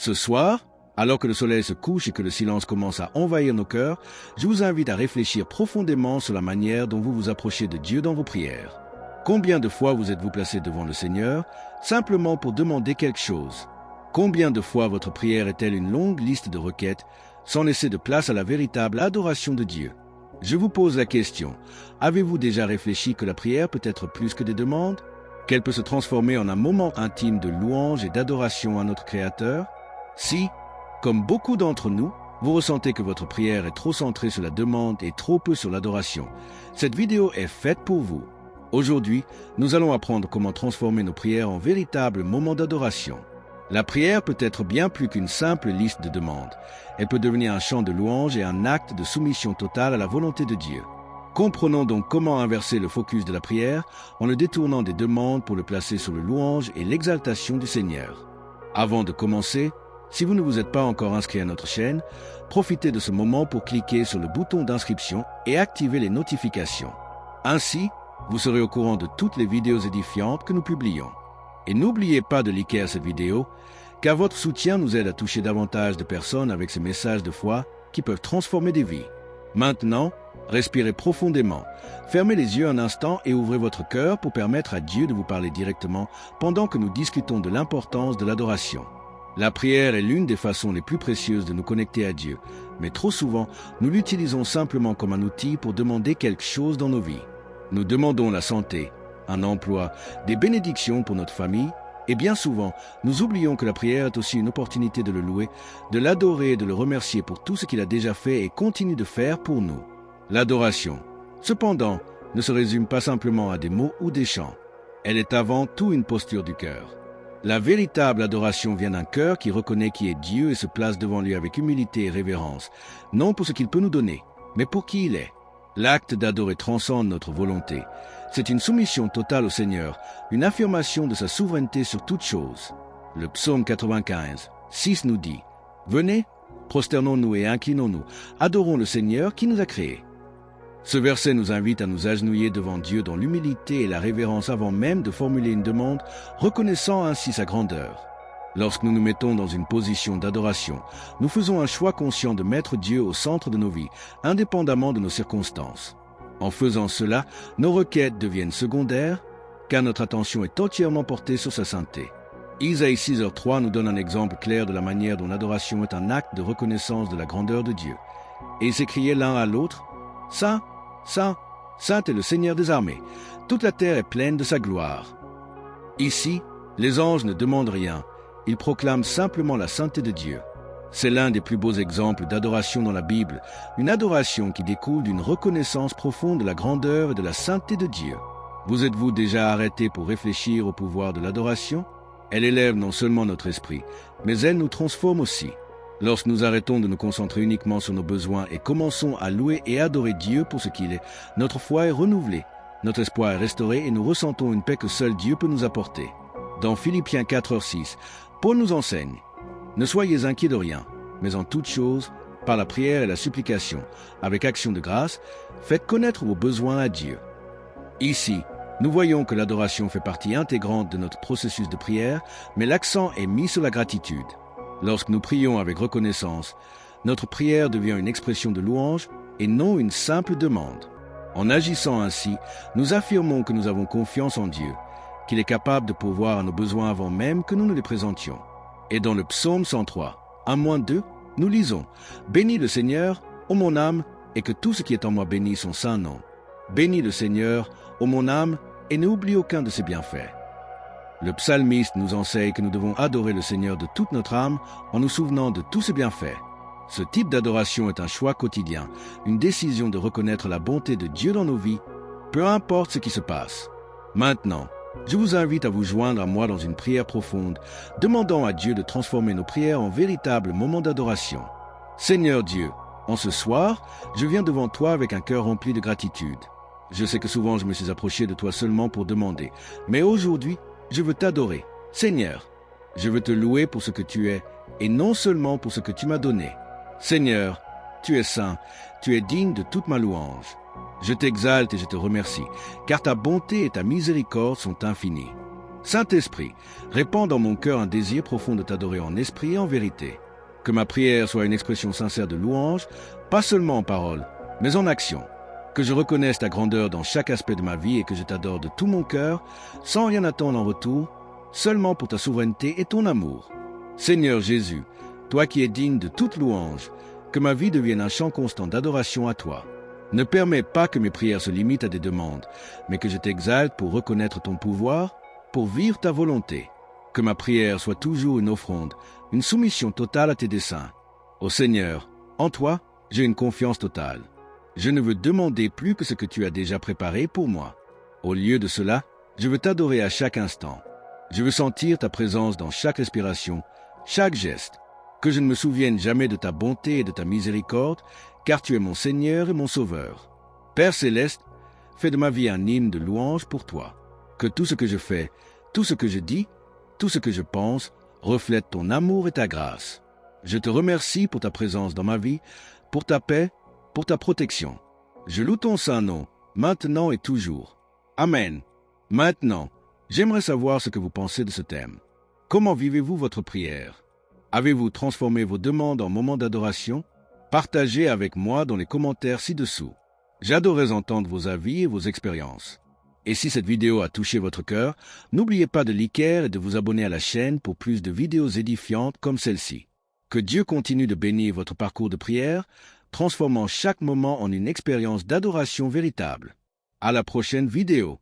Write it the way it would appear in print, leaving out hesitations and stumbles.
Ce soir, alors que le soleil se couche et que le silence commence à envahir nos cœurs, je vous invite à réfléchir profondément sur la manière dont vous vous approchez de Dieu dans vos prières. Combien de fois vous êtes-vous placé devant le Seigneur, simplement pour demander quelque chose? Combien de fois votre prière est-elle une longue liste de requêtes, sans laisser de place à la véritable adoration de Dieu? Je vous pose la question, avez-vous déjà réfléchi que la prière peut être plus que des demandes? Qu'elle peut se transformer en un moment intime de louange et d'adoration à notre Créateur? Si, comme beaucoup d'entre nous, vous ressentez que votre prière est trop centrée sur la demande et trop peu sur l'adoration, cette vidéo est faite pour vous. Aujourd'hui, nous allons apprendre comment transformer nos prières en véritables moments d'adoration. La prière peut être bien plus qu'une simple liste de demandes. Elle peut devenir un chant de louange et un acte de soumission totale à la volonté de Dieu. Comprenons donc comment inverser le focus de la prière en le détournant des demandes pour le placer sur le louange et l'exaltation du Seigneur. Avant de commencer, si vous ne vous êtes pas encore inscrit à notre chaîne, profitez de ce moment pour cliquer sur le bouton d'inscription et activer les notifications. Ainsi, vous serez au courant de toutes les vidéos édifiantes que nous publions. Et n'oubliez pas de liker cette vidéo, car votre soutien nous aide à toucher davantage de personnes avec ces messages de foi qui peuvent transformer des vies. Maintenant, respirez profondément, fermez les yeux un instant et ouvrez votre cœur pour permettre à Dieu de vous parler directement pendant que nous discutons de l'importance de l'adoration. La prière est l'une des façons les plus précieuses de nous connecter à Dieu, mais trop souvent, nous l'utilisons simplement comme un outil pour demander quelque chose dans nos vies. Nous demandons la santé, un emploi, des bénédictions pour notre famille, et bien souvent, nous oublions que la prière est aussi une opportunité de le louer, de l'adorer et de le remercier pour tout ce qu'il a déjà fait et continue de faire pour nous. L'adoration, cependant, ne se résume pas simplement à des mots ou des chants. Elle est avant tout une posture du cœur. La véritable adoration vient d'un cœur qui reconnaît qui est Dieu et se place devant lui avec humilité et révérence, non pour ce qu'il peut nous donner, mais pour qui il est. L'acte d'adorer transcende notre volonté. C'est une soumission totale au Seigneur, une affirmation de sa souveraineté sur toute chose. Le psaume 95, 6 nous dit « Venez, prosternons-nous et inclinons-nous, adorons le Seigneur qui nous a créés. » Ce verset nous invite à nous agenouiller devant Dieu dans l'humilité et la révérence avant même de formuler une demande, reconnaissant ainsi sa grandeur. Lorsque nous nous mettons dans une position d'adoration, nous faisons un choix conscient de mettre Dieu au centre de nos vies, indépendamment de nos circonstances. En faisant cela, nos requêtes deviennent secondaires, car notre attention est entièrement portée sur sa sainteté. Isaïe 6h3 nous donne un exemple clair de la manière dont l'adoration est un acte de reconnaissance de la grandeur de Dieu. Et ils s'écriaient l'un à l'autre, « Saint, Saint, Saint est le Seigneur des armées, toute la terre est pleine de sa gloire. » Ici, les anges ne demandent rien, ils proclament simplement la sainteté de Dieu. C'est l'un des plus beaux exemples d'adoration dans la Bible, une adoration qui découle d'une reconnaissance profonde de la grandeur et de la sainteté de Dieu. Vous êtes-vous déjà arrêté pour réfléchir au pouvoir de l'adoration? Elle élève non seulement notre esprit, mais elle nous transforme aussi. Lorsque nous arrêtons de nous concentrer uniquement sur nos besoins et commençons à louer et adorer Dieu pour ce qu'il est, notre foi est renouvelée, notre espoir est restauré et nous ressentons une paix que seul Dieu peut nous apporter. Dans Philippiens 4h6, Paul nous enseigne « Ne soyez inquiets de rien, mais en toute chose, par la prière et la supplication, avec action de grâce, faites connaître vos besoins à Dieu. » Ici, nous voyons que l'adoration fait partie intégrante de notre processus de prière, mais l'accent est mis sur la gratitude. Lorsque nous prions avec reconnaissance, notre prière devient une expression de louange et non une simple demande. En agissant ainsi, nous affirmons que nous avons confiance en Dieu, qu'il est capable de pourvoir à nos besoins avant même que nous ne les présentions. Et dans le psaume 103, 1-2, nous lisons « Bénis le Seigneur, ô mon âme, et que tout ce qui est en moi bénisse son saint nom. Bénis le Seigneur, ô mon âme, et n'oublie aucun de ses bienfaits. » Le psalmiste nous enseigne que nous devons adorer le Seigneur de toute notre âme en nous souvenant de tous ses bienfaits. Ce type d'adoration est un choix quotidien, une décision de reconnaître la bonté de Dieu dans nos vies, peu importe ce qui se passe. Maintenant, je vous invite à vous joindre à moi dans une prière profonde, demandant à Dieu de transformer nos prières en véritables moments d'adoration. Seigneur Dieu, en ce soir, je viens devant toi avec un cœur rempli de gratitude. Je sais que souvent je me suis approché de toi seulement pour demander, mais aujourd'hui, je veux t'adorer. Seigneur, je veux te louer pour ce que tu es, et non seulement pour ce que tu m'as donné. Seigneur, tu es saint, tu es digne de toute ma louange. Je t'exalte et je te remercie, car ta bonté et ta miséricorde sont infinies. Saint-Esprit, répands dans mon cœur un désir profond de t'adorer en esprit et en vérité. Que ma prière soit une expression sincère de louange, pas seulement en parole, mais en action. Que je reconnaisse ta grandeur dans chaque aspect de ma vie et que je t'adore de tout mon cœur, sans rien attendre en retour, seulement pour ta souveraineté et ton amour. Seigneur Jésus, toi qui es digne de toute louange, que ma vie devienne un chant constant d'adoration à toi. Ne permets pas que mes prières se limitent à des demandes, mais que je t'exalte pour reconnaître ton pouvoir, pour vivre ta volonté. Que ma prière soit toujours une offrande, une soumission totale à tes desseins. Ô Seigneur, en toi, j'ai une confiance totale. Je ne veux demander plus que ce que tu as déjà préparé pour moi. Au lieu de cela, je veux t'adorer à chaque instant. Je veux sentir ta présence dans chaque respiration, chaque geste. Que je ne me souvienne jamais de ta bonté et de ta miséricorde, car tu es mon Seigneur et mon Sauveur. Père céleste, fais de ma vie un hymne de louange pour toi. Que tout ce que je fais, tout ce que je dis, tout ce que je pense, reflète ton amour et ta grâce. Je te remercie pour ta présence dans ma vie, pour ta paix, pour ta protection. Je loue ton saint nom, maintenant et toujours. Amen. Maintenant, j'aimerais savoir ce que vous pensez de ce thème. Comment vivez-vous votre prière? Avez-vous transformé vos demandes en moments d'adoration? Partagez avec moi dans les commentaires ci-dessous. J'adorerais entendre vos avis et vos expériences. Et si cette vidéo a touché votre cœur, n'oubliez pas de liker et de vous abonner à la chaîne pour plus de vidéos édifiantes comme celle-ci. Que Dieu continue de bénir votre parcours de prière, transformant chaque moment en une expérience d'adoration véritable. À la prochaine vidéo.